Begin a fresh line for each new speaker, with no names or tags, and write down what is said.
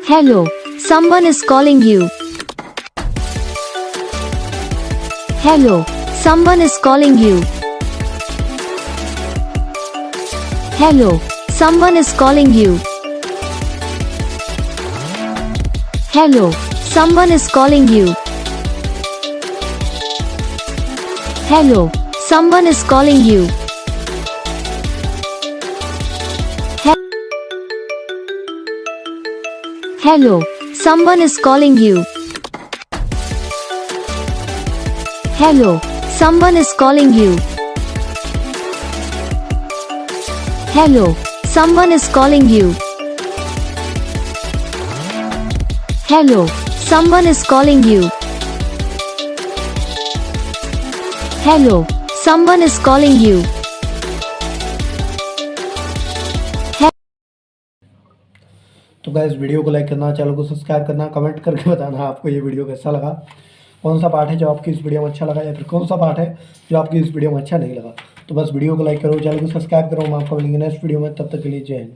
Hello, someone is calling you. Hello, someone is calling you. Hello, someone is calling you. Hello, someone is calling you. Hello, someone is calling you. Hello, someone is calling you. Hello, someone is calling you. Hello, someone is calling you. Hello, someone is calling you. Hello, someone is calling you.
तो guys video को like करना, channel को subscribe करना, comment करके बताना आपको ये video कैसा लगा, कौन सा पार्ट है जो आपकी इस वीडियो में अच्छा लगा या फिर कौन सा पार्ट है जो आपकी इस वीडियो में अच्छा नहीं लगा। तो बस वीडियो को लाइक करो, चैनल को सब्सक्राइब करो। हम आपको मिलेंगे नेक्स्ट वीडियो में, तब तक के लिए जय हिंद।